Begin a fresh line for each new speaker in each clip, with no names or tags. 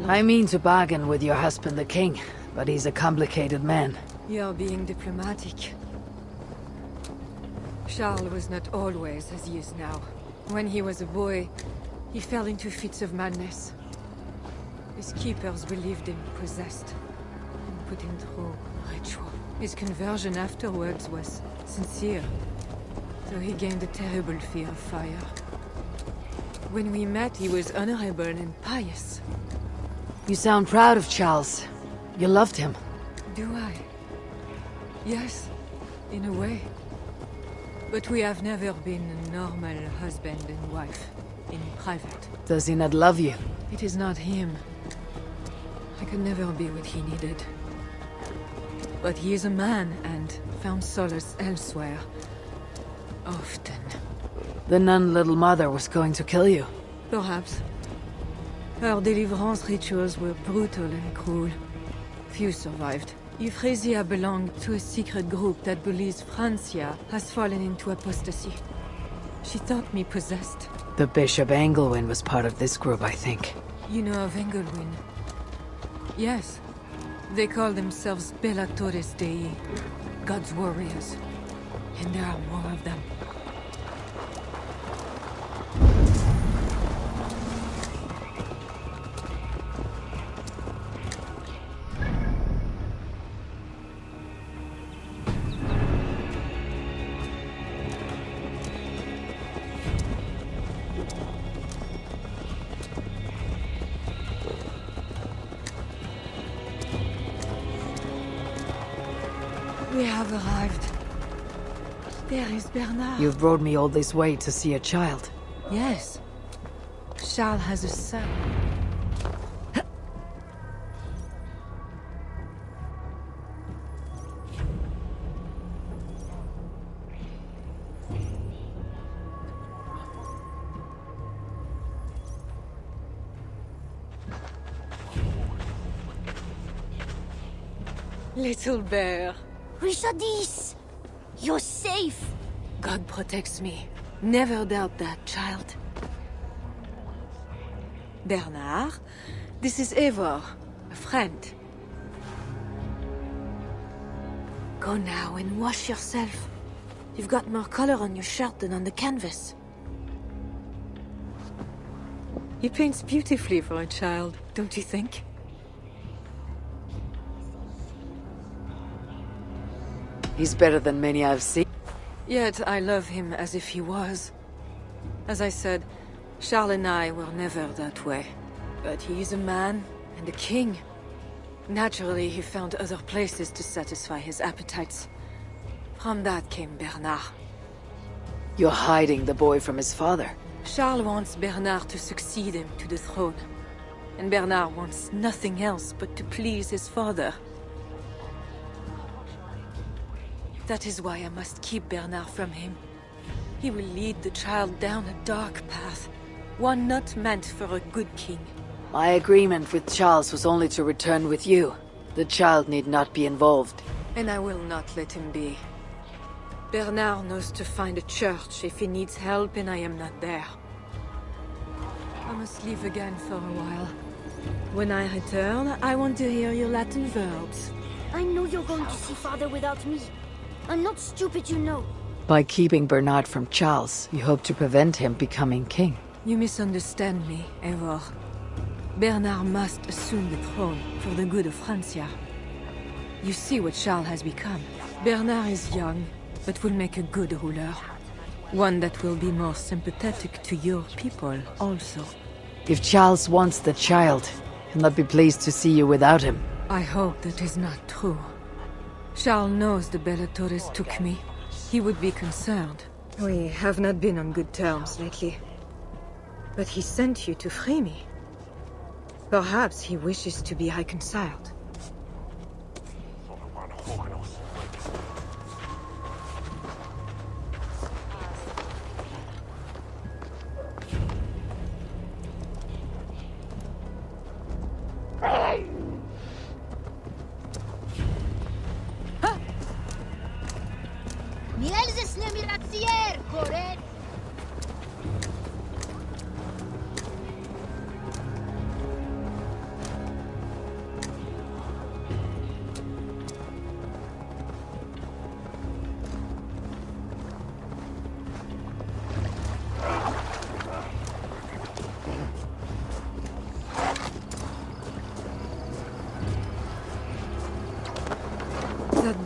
I mean to bargain with your husband the king, but he's a complicated man.
You're being diplomatic. Charles was not always as he is now. When he was a boy, he fell into fits of madness. His keepers believed him possessed, and put him through ritual. His conversion afterwards was sincere, though he gained a terrible fear of fire. When we met, he was honorable and pious.
You sound proud of Charles. You loved him.
Do I? Yes, in a way. But we have never been a normal husband and wife, in private.
Does he not love you?
It is not him. I could never be what he needed. But he is a man, and found solace elsewhere. Often.
The nun Little Mother was going to kill you.
Perhaps. Her deliverance rituals were brutal and cruel. Few survived. Euphrasia belonged to a secret group that believes Francia has fallen into apostasy. She thought me possessed.
The Bishop Engelwin was part of this group, I think.
You know of Engelwin? Yes. They call themselves Bellatores Dei, God's warriors. And there are more of them. We have arrived. There is Bernard.
You've brought me all this way to see a child.
Yes. Charles has a son. Little bear.
Richardis! You're safe!
God protects me. Never doubt that, child. Bernard, this is Eivor, a friend. Go now and wash yourself. You've got more color on your shirt than on the canvas. He paints beautifully for a child, don't you think?
He's better than many I've seen.
Yet I love him as if he was. As I said, Charles and I were never that way. But he is a man and a king. Naturally, he found other places to satisfy his appetites. From that came Bernard.
You're hiding the boy from his father.
Charles wants Bernard to succeed him to the throne. And Bernard wants nothing else but to please his father. That is why I must keep Bernard from him. He will lead the child down a dark path, one not meant for a good king.
My agreement with Charles was only to return with you. The child need not be involved.
And I will not let him be. Bernard knows to find a church if he needs help and I am not there. I must leave again for a while. When I return, I want to hear your Latin verbs.
I know you're going to see father without me. I'm not stupid, you know.
By keeping Bernard from Charles, you hope to prevent him becoming king.
You misunderstand me, Eivor. Bernard must assume the throne for the good of Francia. You see what Charles has become. Bernard is young, but will make a good ruler. One that will be more sympathetic to your people also.
If Charles wants the child, he'll not be pleased to see you without him.
I hope that is not true. Charles knows the Bellatores took me. He would be concerned. We have not been on good terms lately. But he sent you to free me. Perhaps he wishes to be reconciled.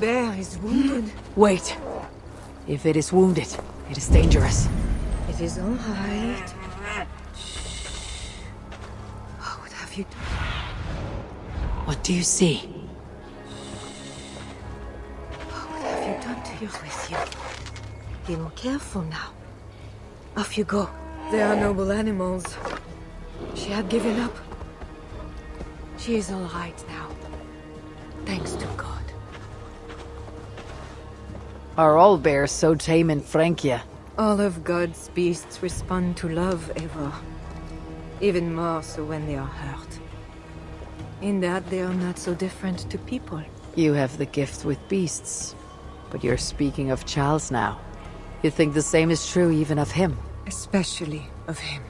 bear is wounded.
Wait. If it is wounded, it is dangerous.
It is all right. Shh. What have you done?
What do you see?
What have you done to your with you? Be more careful now. Off you go. They are noble animals. She had given up. She is all right now. Thanks to God.
Are all bears so tame in Francia?
All of God's beasts respond to love, Eivor. Even more so when they are hurt. In that they are not so different to people.
You have the gift with beasts. But you're speaking of Charles now. You think the same is true even of him?
Especially of him.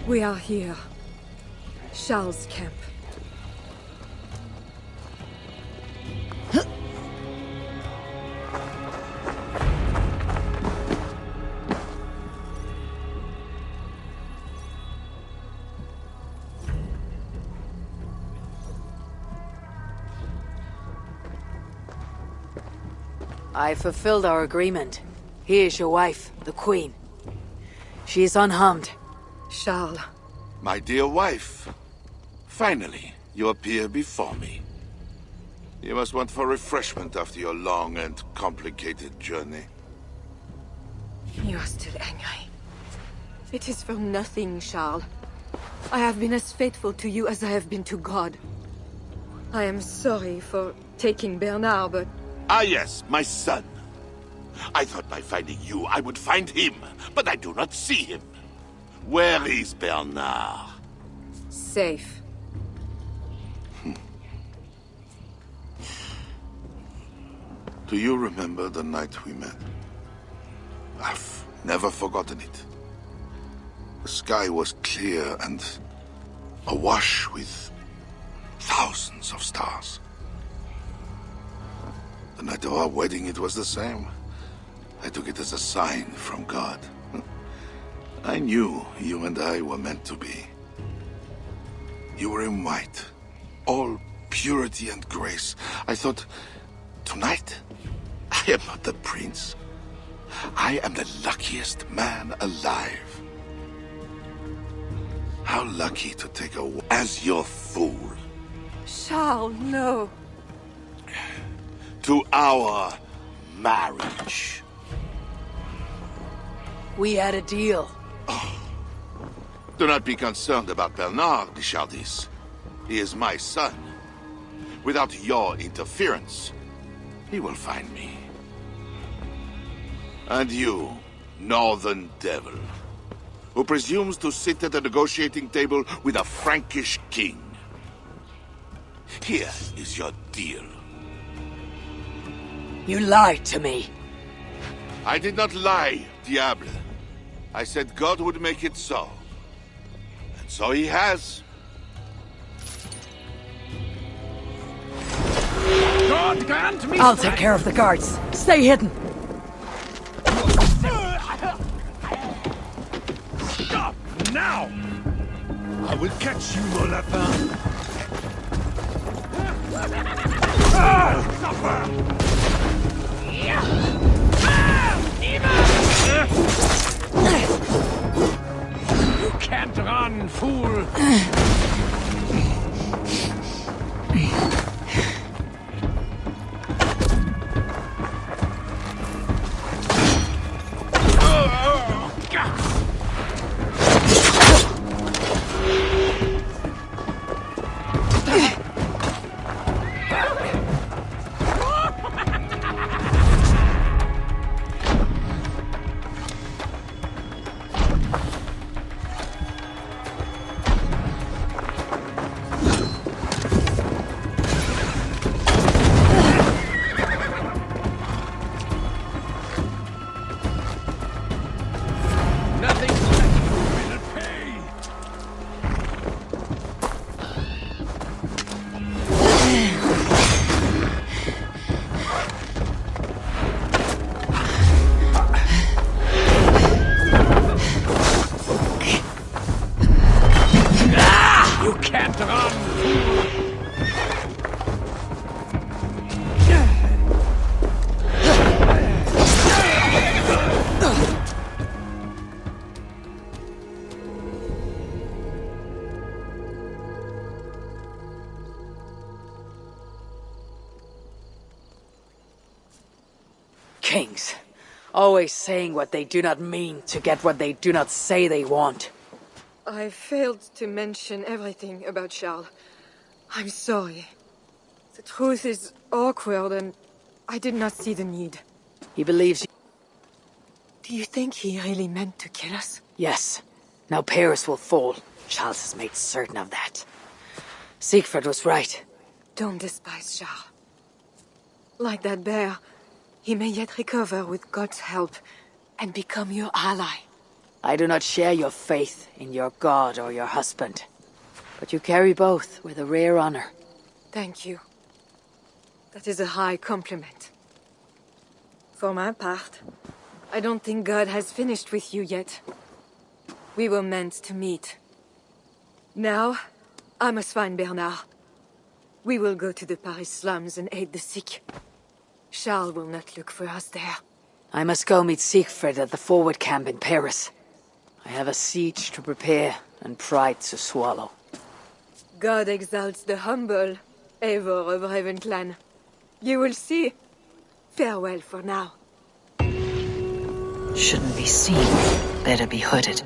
We are here. Charles' camp.
I fulfilled our agreement. Here is your wife, the Queen. She is unharmed.
Charles.
My dear wife, finally, you appear before me. You must want for refreshment after your long and complicated journey.
You are still angry. It is for nothing, Charles. I have been as faithful to you as I have been to God. I am sorry for taking Bernard, but...
Ah yes, my son. I thought by finding you, I would find him, but I do not see him. Where is Bernard?
Safe.
Do you remember the night we met? I've never forgotten it. The sky was clear and awash with thousands of stars. The night of our wedding, it was the same. I took it as a sign from God. I knew you and I were meant to be. You were in white, all purity and grace. I thought, tonight, I am not the prince. I am the luckiest man alive. How lucky to take a as your fool.
Charles, no.
To our marriage.
We had a deal.
Do not be concerned about Bernard, Richardis. He is my son. Without your interference, he will find me. And you, Northern Devil, who presumes to sit at a negotiating table with a Frankish king. Here is your deal.
You lied to me.
I did not lie, Diable. I said God would make it so. And so he has.
God grant me
I'll take care of the guards. Stay hidden.
Stop now! I will catch you, mon lapin. Suffer! You can't run, fool!
kings. Always saying what they do not mean to get what they do not say they want.
I failed to mention everything about Charles. I'm sorry. The truth is awkward and I did not see the need.
He believes you.
Do you think he really meant to kill us?
Yes. Now Paris will fall. Charles has made certain of that. Siegfried was right.
Don't despise Charles. Like that bear, he may yet recover with God's help and become your ally.
I do not share your faith in your god or your husband. But you carry both with a rare honor.
Thank you. That is a high compliment. For my part, I don't think God has finished with you yet. We were meant to meet. Now, I must find Bernard. We will go to the Paris slums and aid the sick. Charles will not look for us there.
I must go meet Siegfried at the forward camp in Paris. I have a siege to prepare and pride to swallow.
God exalts the humble, Eivor of Ravenclan. You will see. Farewell for now.
Shouldn't be seen. Better be hooded.